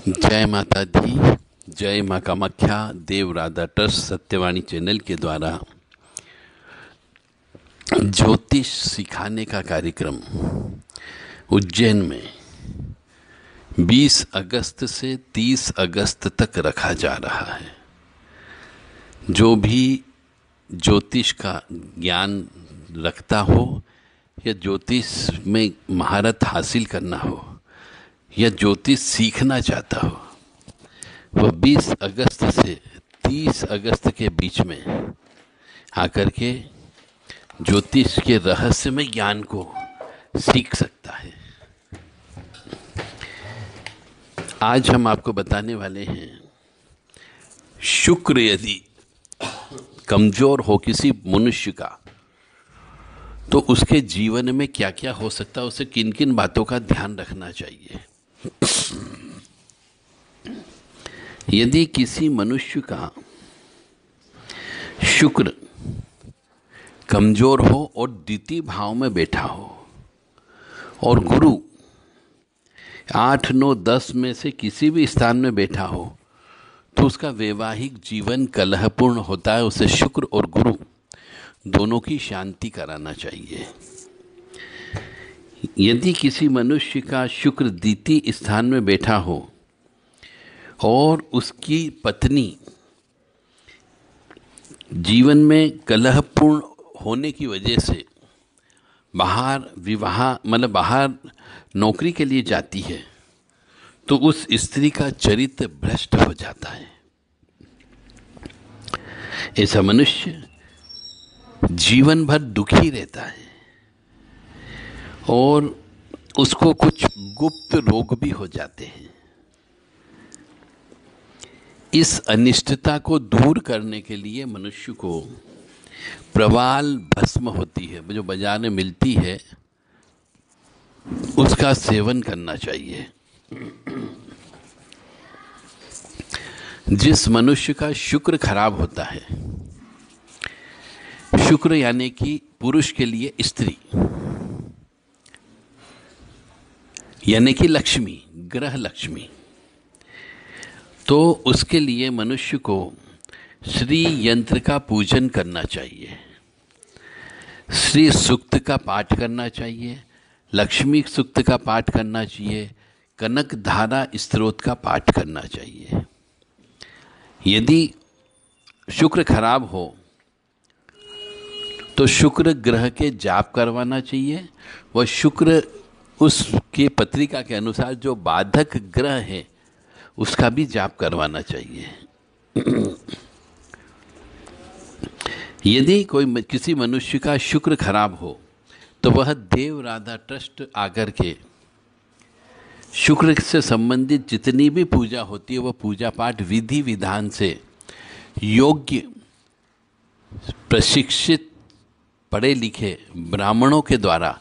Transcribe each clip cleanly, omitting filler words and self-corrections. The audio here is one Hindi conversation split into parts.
जय माता दी। जय माँ कामाख्या। देव राधा ट्रस्ट सत्यवाणी चैनल के द्वारा ज्योतिष सिखाने का कार्यक्रम उज्जैन में 20 अगस्त से 30 अगस्त तक रखा जा रहा है। जो भी ज्योतिष का ज्ञान रखता हो या ज्योतिष में महारत हासिल करना हो या ज्योतिष सीखना चाहता हो, वह 20 अगस्त से 30 अगस्त के बीच में आकर के ज्योतिष के रहस्यमय ज्ञान को सीख सकता है। आज हम आपको बताने वाले हैं, शुक्र यदि कमजोर हो किसी मनुष्य का तो उसके जीवन में क्या क्या हो सकता है, उसे किन किन बातों का ध्यान रखना चाहिए। यदि किसी मनुष्य का शुक्र कमजोर हो और द्वितीय भाव में बैठा हो और गुरु 8, 9, 10 में से किसी भी स्थान में बैठा हो तो उसका वैवाहिक जीवन कलहपूर्ण होता है। उसे शुक्र और गुरु दोनों की शांति कराना चाहिए। यदि किसी मनुष्य का शुक्र द्वितीय स्थान में बैठा हो और उसकी पत्नी जीवन में कलहपूर्ण होने की वजह से बाहर नौकरी के लिए जाती है, तो उस स्त्री का चरित्र भ्रष्ट हो जाता है। ऐसा मनुष्य जीवन भर दुखी रहता है और उसको कुछ गुप्त रोग भी हो जाते हैं। इस अनिष्टता को दूर करने के लिए मनुष्य को प्रवाल भस्म होती है, जो बाजार में मिलती है, उसका सेवन करना चाहिए। जिस मनुष्य का शुक्र खराब होता है, शुक्र यानी कि पुरुष के लिए स्त्री यानी कि लक्ष्मी, ग्रह लक्ष्मी, तो उसके लिए मनुष्य को श्री यंत्र का पूजन करना चाहिए, श्री सूक्त का पाठ करना चाहिए, लक्ष्मी सूक्त का पाठ करना चाहिए, कनक धारा स्तोत्र का पाठ करना चाहिए। यदि शुक्र खराब हो तो शुक्र ग्रह के जाप करवाना चाहिए। वह शुक्र उसके पत्रिका के अनुसार जो बाधक ग्रह है उसका भी जाप करवाना चाहिए। यदि किसी मनुष्य का शुक्र खराब हो तो वह देव राधा ट्रस्ट आकर के शुक्र से संबंधित जितनी भी पूजा होती है वह पूजा पाठ विधि विधान से योग्य प्रशिक्षित पढ़े लिखे ब्राह्मणों के द्वारा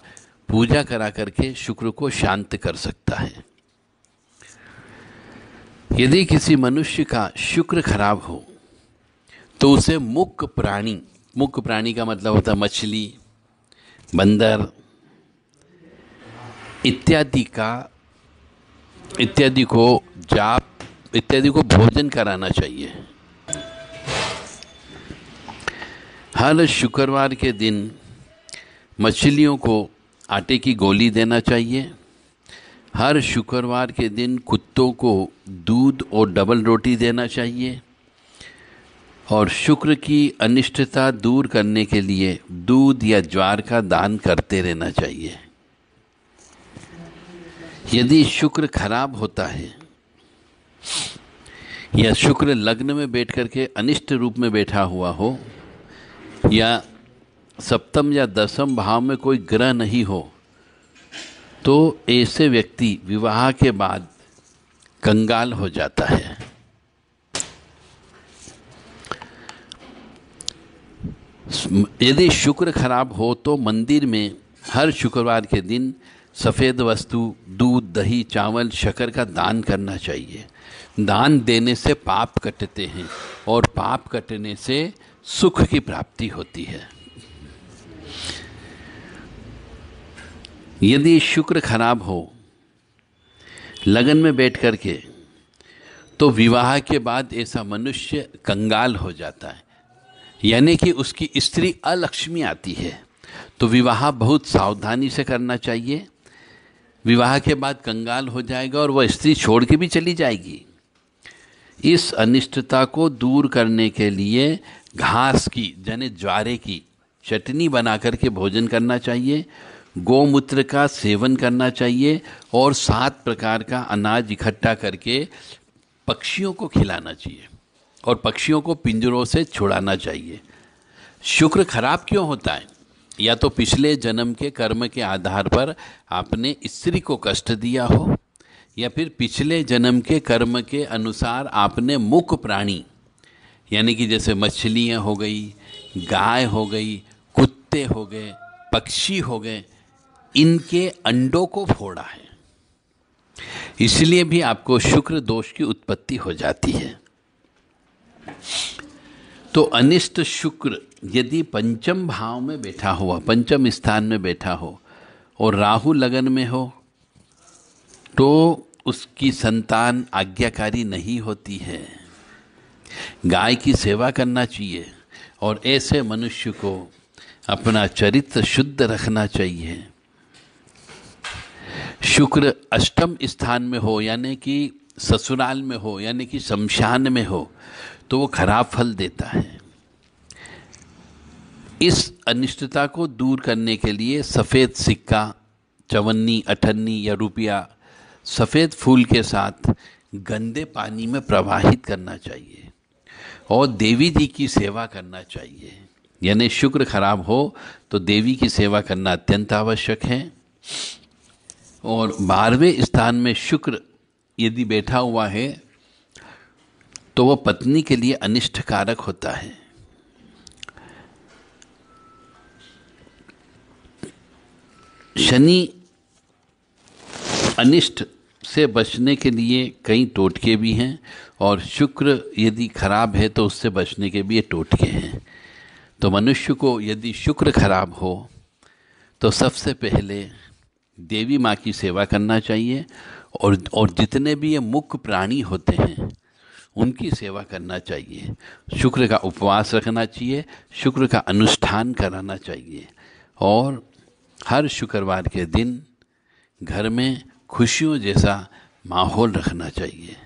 पूजा करा करके शुक्र को शांत कर सकता है। यदि किसी मनुष्य का शुक्र खराब हो तो उसे मुक प्राणी का मतलब होता है मछली, बंदर इत्यादि को भोजन कराना चाहिए। हर शुक्रवार के दिन मछलियों को आटे की गोली देना चाहिए। हर शुक्रवार के दिन कुत्तों को दूध और डबल रोटी देना चाहिए और शुक्र की अनिष्टता दूर करने के लिए दूध या ज्वार का दान करते रहना चाहिए। यदि शुक्र खराब होता है या शुक्र लग्न में बैठ करके अनिष्ट रूप में बैठा हुआ हो या सप्तम या दसम भाव में कोई ग्रह नहीं हो तो ऐसे व्यक्ति विवाह के बाद कंगाल हो जाता है। यदि शुक्र खराब हो तो मंदिर में हर शुक्रवार के दिन सफ़ेद वस्तु, दूध, दही, चावल, शक्कर का दान करना चाहिए। दान देने से पाप कटते हैं और पाप कटने से सुख की प्राप्ति होती है। यदि शुक्र खराब हो, लगन में बैठ करके तो विवाह के बाद ऐसा मनुष्य कंगाल हो जाता है, यानी कि उसकी स्त्री अलक्ष्मी आती है। तो विवाह बहुत सावधानी से करना चाहिए। विवाह के बाद कंगाल हो जाएगा और वह स्त्री छोड़ के भी चली जाएगी। इस अनिष्टता को दूर करने के लिए घास की यानी ज्वारे की चटनी बना करके भोजन करना चाहिए, गोमूत्र का सेवन करना चाहिए और 7 प्रकार का अनाज इकट्ठा करके पक्षियों को खिलाना चाहिए और पक्षियों को पिंजरों से छुड़ाना चाहिए। शुक्र खराब क्यों होता है? या तो पिछले जन्म के कर्म के आधार पर आपने स्त्री को कष्ट दिया हो, या फिर पिछले जन्म के कर्म के अनुसार आपने मुक प्राणी यानी कि जैसे मछलियाँ हो गई, गाय हो गई, कुत्ते हो गए, पक्षी हो गए, इनके अंडों को फोड़ा है। इसलिए भी आपको शुक्र दोष की उत्पत्ति हो जाती है। तो अनिष्ट शुक्र यदि पंचम भाव में बैठा हुआ, पंचम स्थान में बैठा हो और राहु लगन में हो, तो उसकी संतान आज्ञाकारी नहीं होती है। गाय की सेवा करना चाहिए और ऐसे मनुष्य को अपना चरित्र शुद्ध रखना चाहिए। शुक्र अष्टम स्थान में हो यानी कि ससुराल में हो यानी कि शमशान में हो तो वो खराब फल देता है। इस अनिष्टता को दूर करने के लिए सफ़ेद सिक्का, चवन्नी, अठन्नी या रुपया सफ़ेद फूल के साथ गंदे पानी में प्रवाहित करना चाहिए और देवी जी की सेवा करना चाहिए। यानी शुक्र खराब हो तो देवी की सेवा करना अत्यंत आवश्यक है। और 12वें स्थान में शुक्र यदि बैठा हुआ है तो वह पत्नी के लिए अनिष्टकारक होता है। शनि अनिष्ट से बचने के लिए कई टोटके भी हैं और शुक्र यदि खराब है तो उससे बचने के भी ये टोटके हैं। तो मनुष्य को यदि शुक्र खराब हो तो सबसे पहले देवी माँ की सेवा करना चाहिए और जितने भी ये मुख्य प्राणी होते हैं उनकी सेवा करना चाहिए। शुक्र का उपवास रखना चाहिए, शुक्र का अनुष्ठान कराना चाहिए और हर शुक्रवार के दिन घर में खुशियों जैसा माहौल रखना चाहिए।